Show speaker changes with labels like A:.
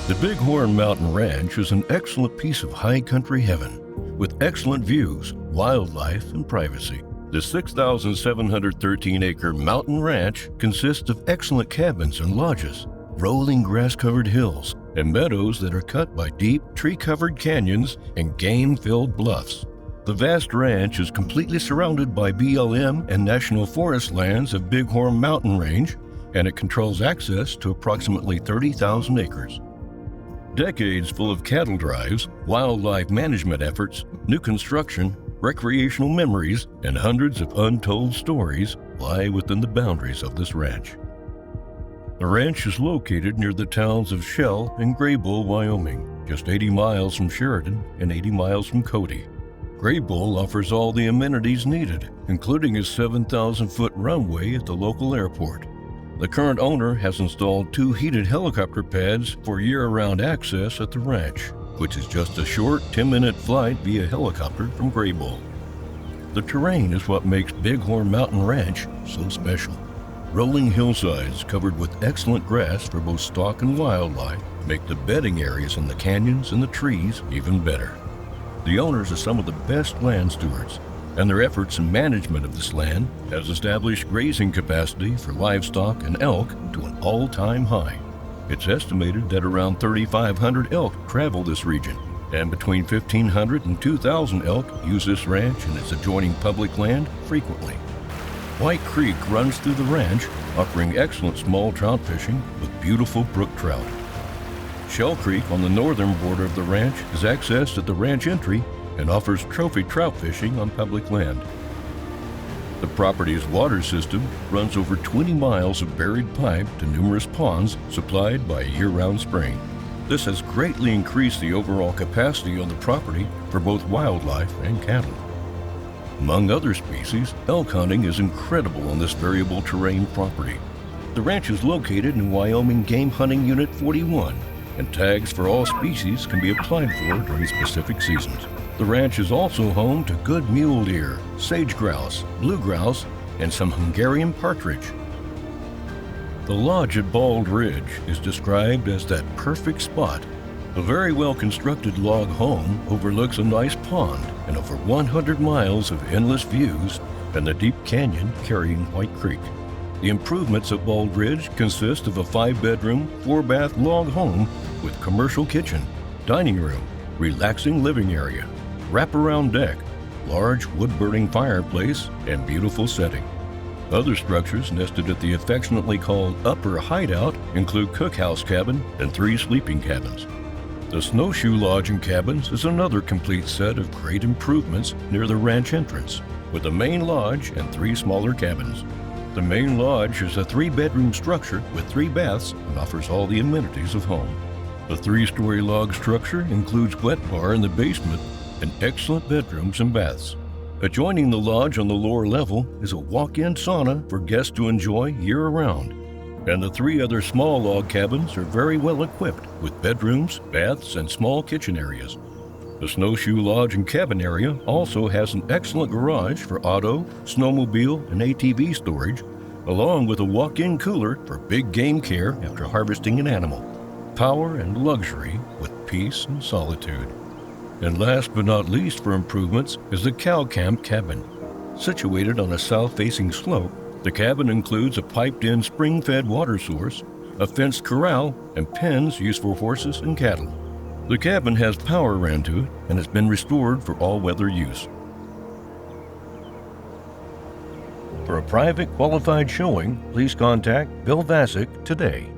A: The Bighorn Mountain Ranch is an excellent piece of high country heaven with excellent views, wildlife, and privacy. The 6,713-acre mountain ranch consists of excellent cabins and lodges, rolling grass-covered hills, and meadows that are cut by deep, tree-covered canyons and game-filled bluffs. The vast ranch is completely surrounded by BLM and National Forest lands of Bighorn Mountain Range, and it controls access to approximately 30,000 acres. Decades full of cattle drives, wildlife management efforts, new construction, recreational memories, and hundreds of untold stories lie within the boundaries of this ranch. The ranch is located near the towns of Shell and Greybull, Wyoming, just 80 miles from Sheridan and 80 miles from Cody. Greybull offers all the amenities needed, including a 7,000-foot runway at the local airport. The current owner has installed 2 heated helicopter pads for year-round access at the ranch, which is just a short 10-minute flight via helicopter from Greybull. The terrain is what makes Bighorn Mountain Ranch so special. Rolling hillsides covered with excellent grass for both stock and wildlife make the bedding areas in the canyons and the trees even better. The owners are some of the best land stewards, and their efforts in management of this land has established grazing capacity for livestock and elk to an all-time high. It's estimated that around 3,500 elk travel this region, and between 1,500 and 2,000 elk use this ranch and its adjoining public land frequently. White Creek runs through the ranch, offering excellent small trout fishing with beautiful brook trout. Shell Creek on the northern border of the ranch is accessed at the ranch entry and offers trophy trout fishing on public land. The property's water system runs over 20 miles of buried pipe to numerous ponds supplied by a year-round spring. This has greatly increased the overall capacity on the property for both wildlife and cattle. Among other species, elk hunting is incredible on this variable terrain property. The ranch is located in Wyoming Game Hunting Unit 41, and tags for all species can be applied for during specific seasons. The ranch is also home to good mule deer, sage grouse, blue grouse, and some Hungarian partridge. The lodge at Bald Ridge is described as that perfect spot. A very well-constructed log home overlooks a nice pond and over 100 miles of endless views and the deep canyon carrying White Creek. The improvements at Bald Ridge consist of a 5-bedroom, 4-bath log home with commercial kitchen, dining room, relaxing living area, wraparound deck, large wood-burning fireplace, and beautiful setting. Other structures nested at the affectionately called Upper Hideout include cookhouse cabin and 3 sleeping cabins. The Snowshoe Lodge and Cabins is another complete set of great improvements near the ranch entrance, with a main lodge and 3 smaller cabins. The main lodge is a 3-bedroom structure with 3 baths and offers all the amenities of home. The 3-story log structure includes wet bar in the basement and excellent bedrooms and baths. Adjoining the lodge on the lower level is a walk-in sauna for guests to enjoy year-round. And the 3 other small log cabins are very well equipped with bedrooms, baths, and small kitchen areas. The Snowshoe Lodge and Cabin area also has an excellent garage for auto, snowmobile, and ATV storage, along with a walk-in cooler for big game care after harvesting an animal. Power and luxury with peace and solitude. And last but not least for improvements is the Cow Camp Cabin. Situated on a south-facing slope, the cabin includes a piped-in spring-fed water source, a fenced corral, and pens used for horses and cattle. The cabin has power ran to it and has been restored for all-weather use. For a private qualified showing, please contact Bill Vasick today.